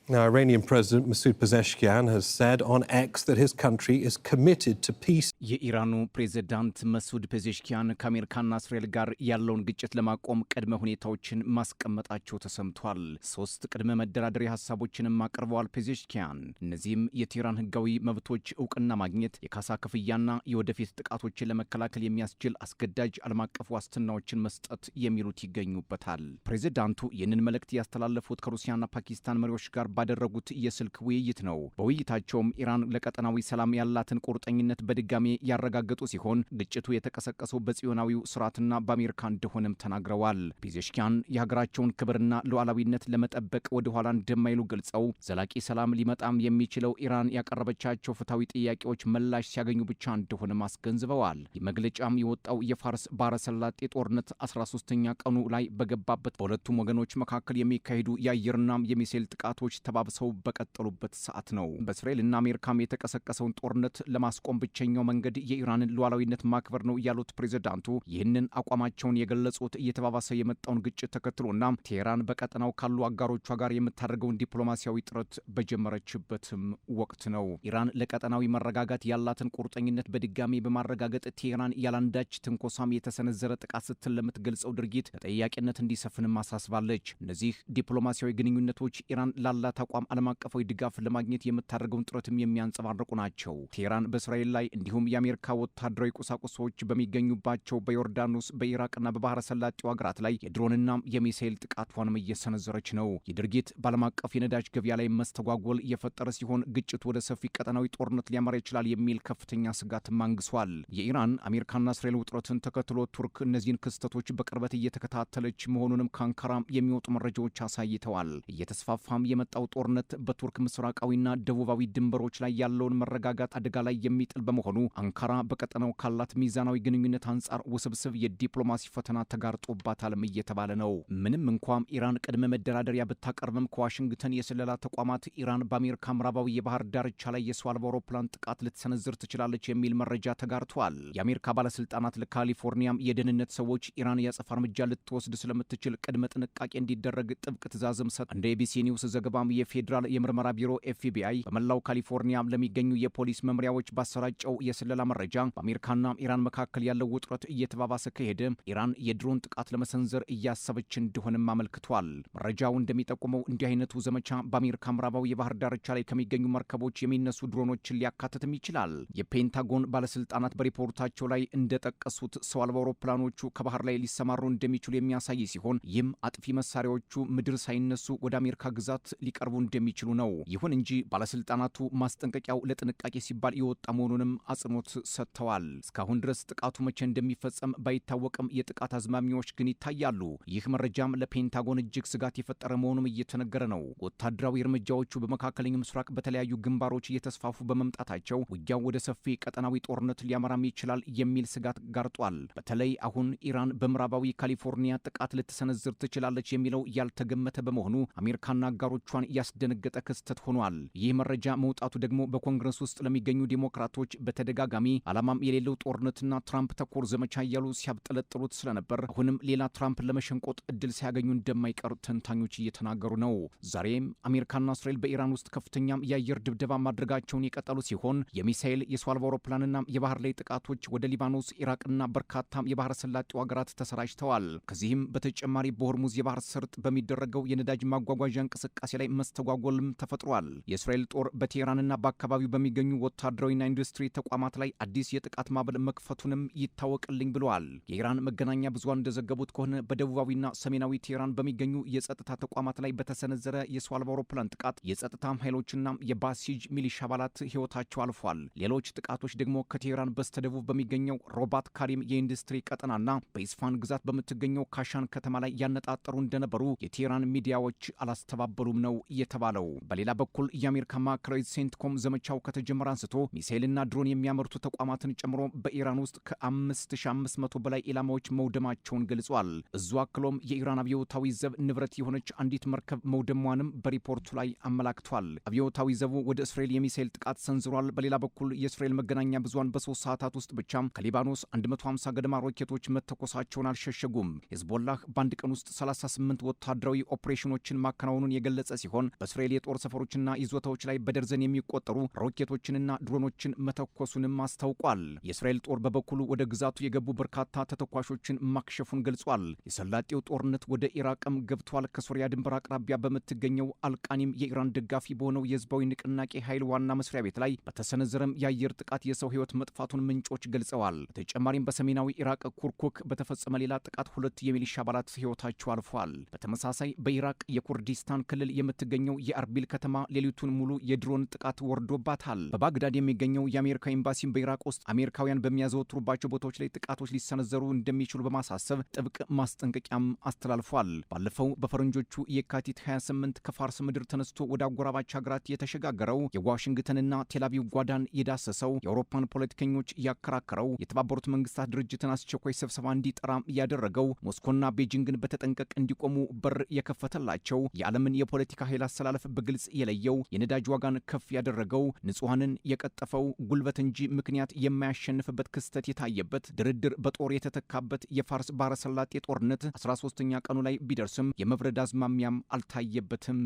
Now, Iranian President Masoud Pezeshkian has said on X that his country is committed to peace. የኢራኑ ፕሬዝዳንት መሱድ ፔዜሽኪያን ከአሜሪካና እስራኤል ጋር ያለውን ግጭት ለማቆም ቅድመ ሁኔታዎችን ማስቀመጣቸው ተሰምቷል። 3 ቅድመ መደራደሪያ ሐሳቦችንም አቅርበዋል ፔዜሽኪያን። እነዚህም የቴህራን ህጋዊ መብቶች ዕውቅና ማግኘት፣ የካሳ ክፍያና የወደፊት ጥቃቶችን ለመከላከል የሚያስችል አስገዳጅ ዓለም አቀፍ ዋስትናዎችን መስጠት የሚሉት ይገኙበታል። ፕሬዝዳንቱ ይህንን መልእክት ያስተላለፉት ከሩሲያና ፓኪስታን መሪዎች ጋር ባደረጉት የስልክ ውይይት ነው። በውይይታቸውም ኢራን ለቀጠናዊ ሰላም ያላትን ቁርጠኝነት በድጋሚ ያረጋገጡ ሲሆን ግጭቱ የተቀሰቀሰው በጽዮናዊው ስርዓትና በአሜሪካ እንደሆነም ተናግረዋል። ፔዜሽኪያን የሀገራቸውን ክብርና ሉዓላዊነት ለመጠበቅ ወደ ኋላ እንደማይሉ ገልጸው ዘላቂ ሰላም ሊመጣም የሚችለው ኢራን ያቀረበቻቸው ፍትሐዊ ጥያቄዎች ምላሽ ሲያገኙ ብቻ እንደሆነም አስገንዝበዋል። የመግለጫም የወጣው የፋርስ ባሕረ ሰላጤ ጦርነት 13ኛ ቀኑ ላይ በገባበት በሁለቱም ወገኖች መካከል የሚካሄዱ የአየርና የሚሳኤል ጥቃቶች ተባብሰው በቀጠሉበት ሰዓት ነው። በእስራኤልና አሜሪካም የተቀሰቀሰውን ጦርነት ለማስቆም ብቸኛው መንገድ የኢራንን ሉዓላዊነት ማክበር ነው ያሉት ፕሬዝዳንቱ ይህንን አቋማቸውን የገለጹት እየተባባሰ የመጣውን ግጭት ተከትሎና ቴህራን በቀጠናው ካሉ አጋሮቿ ጋር የምታደርገውን ዲፕሎማሲያዊ ጥረት በጀመረችበትም ወቅት ነው። ኢራን ለቀጠናዊ መረጋጋት ያላትን ቁርጠኝነት በድጋሚ በማረጋገጥ ቴህራን ያላንዳች ትንኮሳም የተሰነዘረ ጥቃት ስትል ለምትገልጸው ድርጊት ተጠያቂነት እንዲሰፍንም አሳስባለች። እነዚህ ዲፕሎማሲያዊ ግንኙነቶች ኢራን ላላት አቋም ዓለም አቀፋዊ ድጋፍ ለማግኘት የምታደርገውን ጥረትም የሚያንጸባርቁ ናቸው። ቴህራን በእስራኤል ላይ እንዲሁም የአሜሪካ ወታደራዊ ቁሳቁሶች በሚገኙባቸው በዮርዳኖስ በኢራቅና በባህረ ሰላጤው ሀገራት ላይ የድሮንና የሚሳኤል ጥቃቷንም እየሰነዘረች ነው። ይህ ድርጊት በዓለም አቀፍ የነዳጅ ገበያ ላይ መስተጓጎል የፈጠረ ሲሆን ግጭቱ ወደ ሰፊ ቀጠናዊ ጦርነት ሊያመራ ይችላል የሚል ከፍተኛ ስጋትም አንግሷል። የኢራን አሜሪካና እስራኤል ውጥረትን ተከትሎ ቱርክ እነዚህን ክስተቶች በቅርበት እየተከታተለች መሆኑንም ከአንካራ የሚወጡ መረጃዎች አሳይተዋል። እየተስፋፋም የመጣው ጦርነት በቱርክ ምስራቃዊና ደቡባዊ ድንበሮች ላይ ያለውን መረጋጋት አደጋ ላይ የሚጥል በመሆኑ አንካራ በቀጠናው ካላት ሚዛናዊ ግንኙነት አንጻር ውስብስብ የዲፕሎማሲ ፈተና ተጋርጦባታልም እየተባለ ነው። ምንም እንኳን ኢራን ቅድመ መደራደሪያ ብታቀርብም ከዋሽንግተን የስለላ ተቋማት ኢራን በአሜሪካ ምዕራባዊ የባህር ዳርቻ ላይ የሰው አልባ አውሮፕላን ጥቃት ልትሰነዝር ትችላለች የሚል መረጃ ተጋርቷል። የአሜሪካ ባለስልጣናት ለካሊፎርኒያም የደህንነት ሰዎች ኢራን ያጸፋ እርምጃ ልትወስድ ስለምትችል ቅድመ ጥንቃቄ እንዲደረግ ጥብቅ ትዕዛዝም ሰጥ እንደ ኤቢሲ ኒውስ ዘገባም የፌዴራል የምርመራ ቢሮ ኤፍቢአይ በመላው ካሊፎርኒያ ለሚገኙ የፖሊስ መምሪያዎች ባሰራጨው የስለላ መረጃ በአሜሪካና ኢራን መካከል ያለው ውጥረት እየተባባሰ ከሄደ ኢራን የድሮን ጥቃት ለመሰንዘር እያሰበች እንደሆነም አመልክቷል። መረጃው እንደሚጠቁመው እንዲህ አይነቱ ዘመቻ በአሜሪካ ምዕራባዊ የባህር ዳርቻ ላይ ከሚገኙ መርከቦች የሚነሱ ድሮኖችን ሊያካትትም ይችላል። የፔንታጎን ባለስልጣናት በሪፖርታቸው ላይ እንደጠቀሱት ሰው አልባ አውሮፕላኖቹ ከባህር ላይ ሊሰማሩ እንደሚችሉ የሚያሳይ ሲሆን ይህም አጥፊ መሳሪያዎቹ ምድር ሳይነሱ ወደ አሜሪካ ግዛት ሊቀርቡ እንደሚችሉ ነው። ይሁን እንጂ ባለስልጣናቱ ማስጠንቀቂያው ለጥንቃቄ ሲባል የወጣ መሆኑንም አጽንኦት ሰጥተዋል። እስካሁን ድረስ ጥቃቱ መቼ እንደሚፈጸም ባይታወቅም የጥቃት አዝማሚያዎች ግን ይታያሉ። ይህ መረጃም ለፔንታጎን እጅግ ስጋት የፈጠረ መሆኑም እየተነገረ ነው። ወታደራዊ እርምጃዎቹ በመካከለኛው ምስራቅ በተለያዩ ግንባሮች እየተስፋፉ በመምጣታቸው ውጊያው ወደ ሰፊ ቀጠናዊ ጦርነት ሊያመራም ይችላል የሚል ስጋት ጋርጧል። በተለይ አሁን ኢራን በምዕራባዊ ካሊፎርኒያ ጥቃት ልትሰነዝር ትችላለች የሚለው ያልተገመተ በመሆኑ አሜሪካና አጋሮቿን ያስደነገጠ ክስተት ሆኗል። ይህ መረጃ መውጣቱ ደግሞ በኮንግረስ ውስጥ ለሚገኙ ዲሞክራቶች በተደጋጋሚ ዓላማም የሌለው ጦርነትና ትራምፕ ተኮር ዘመቻ እያሉ ሲያብጠለጥሉት ስለነበር አሁንም ሌላ ትራምፕ ለመሸንቆጥ እድል ሲያገኙ እንደማይቀር ተንታኞች እየተናገሩ ነው። ዛሬም አሜሪካና እስራኤል በኢራን ውስጥ ከፍተኛም የአየር ድብደባ ማድረጋቸውን የቀጠሉ ሲሆን የሚሳኤል የሰው አልባ አውሮፕላንና የባህር ላይ ጥቃቶች ወደ ሊባኖስ፣ ኢራቅና በርካታም የባህር ሰላጤው ሀገራት ተሰራጭተዋል። ከዚህም በተጨማሪ በሆርሙዝ የባህር ሰርጥ በሚደረገው የነዳጅ ማጓጓዣ እንቅስቃሴ ላይ መስተጓጎልም ተፈጥሯል። የእስራኤል ጦር በቴህራንና በአካባቢው በሚገኙ ወታደራዊና ኢንዱስትሪ ተቋማት ላይ አዲስ የጥቃት ማዕበል መክፈቱንም ይታወቅልኝ ብለዋል። የኢራን መገናኛ ብዙሃን እንደዘገቡት ከሆነ በደቡባዊና ሰሜናዊ ቴህራን በሚገኙ የጸጥታ ተቋማት ላይ በተሰነዘረ የሰው አልባ አውሮፕላን ጥቃት የጸጥታ ኃይሎችና የባሲጅ ሚሊሻ አባላት ሕይወታቸው አልፏል። ሌሎች ጥቃቶች ደግሞ ከቴህራን በስተደቡብ በሚገኘው ሮባት ካሪም የኢንዱስትሪ ቀጠናና በኢስፋን ግዛት በምትገኘው ካሻን ከተማ ላይ ያነጣጠሩ እንደነበሩ የቴህራን ሚዲያዎች አላስተባበሉም ነው የተባለው። በሌላ በኩል የአሜሪካ ማዕከላዊ ሴንትኮም ዘመቻው ከተጀመረ አንስቶ ሚሳኤልና ድሮን የሚያመርቱ ተቋማትን ጨምሮ በኢራን ውስጥ ከ5500 በላይ ኢላማዎች መውደማቸውን ገልጿል። እዙ አክሎም የኢራን አብዮታዊ ዘብ ንብረት የሆነች አንዲት መርከብ መውደሟንም በሪፖርቱ ላይ አመላክቷል። አብዮታዊ ዘቡ ወደ እስራኤል የሚሳኤል ጥቃት ሰንዝሯል። በሌላ በኩል የእስራኤል መገናኛ ብዙሃን በ3 ሰዓታት ውስጥ ብቻ ከሊባኖስ 150 ገደማ ሮኬቶች መተኮሳቸውን አልሸሸጉም። ሂዝቦላህ በአንድ ቀን ውስጥ 38 ወታደራዊ ኦፕሬሽኖችን ማከናወኑን የገለጸ ሲሆን ሲሆን በእስራኤል የጦር ሰፈሮችና ይዞታዎች ላይ በደርዘን የሚቆጠሩ ሮኬቶችንና ድሮኖችን መተኮሱንም አስታውቋል። የእስራኤል ጦር በበኩሉ ወደ ግዛቱ የገቡ በርካታ ተተኳሾችን ማክሸፉን ገልጿል። የሰላጤው ጦርነት ወደ ኢራቅም ገብቷል። ከሶሪያ ድንበር አቅራቢያ በምትገኘው አልቃኒም የኢራን ደጋፊ በሆነው የህዝባዊ ንቅናቄ ኃይል ዋና መስሪያ ቤት ላይ በተሰነዘረም የአየር ጥቃት የሰው ህይወት መጥፋቱን ምንጮች ገልጸዋል። በተጨማሪም በሰሜናዊ ኢራቅ ኩርኩክ በተፈጸመ ሌላ ጥቃት 2 የሚሊሻ አባላት ህይወታቸው አልፏል። በተመሳሳይ በኢራቅ የኩርዲስታን ክልል የምትገኘው የአርቢል ከተማ ሌሊቱን ሙሉ የድሮን ጥቃት ወርዶባታል። በባግዳድ የሚገኘው የአሜሪካ ኤምባሲም በኢራቅ ውስጥ አሜሪካውያን በሚያዘወትሩባቸው ቦታዎች ላይ ጥቃቶች ሊሰነዘሩ እንደሚችሉ በማሳሰብ ጥብቅ ማስጠንቀቂያም አስተላልፏል። ባለፈው በፈረንጆቹ የካቲት 28 ከፋርስ ምድር ተነስቶ ወደ አጎራባች ሀገራት የተሸጋገረው የዋሽንግተንና ቴልአቪቭ ጓዳን የዳሰሰው የአውሮፓን ፖለቲከኞች ያከራከረው የተባበሩት መንግስታት ድርጅትን አስቸኳይ ስብሰባ እንዲጠራ ያደረገው ሞስኮና ቤጂንግን በተጠንቀቅ እንዲቆሙ በር የከፈተላቸው የዓለምን የፖለቲካ ኃይል አሰላለፍ በግልጽ የለየው የነዳጅ ዋጋን ከፍ ያደረገው ንጹሐንን የቀጠፈው ጉልበት እንጂ ምክንያት የማያሸንፍበት ክስተት የታየበት ድርድር በጦር የተተካበት የፋርስ ባህረ ሰላጤ ጦርነት 13ኛ ቀኑ ላይ ቢደርስም የመብረድ አዝማሚያም አልታየበትም።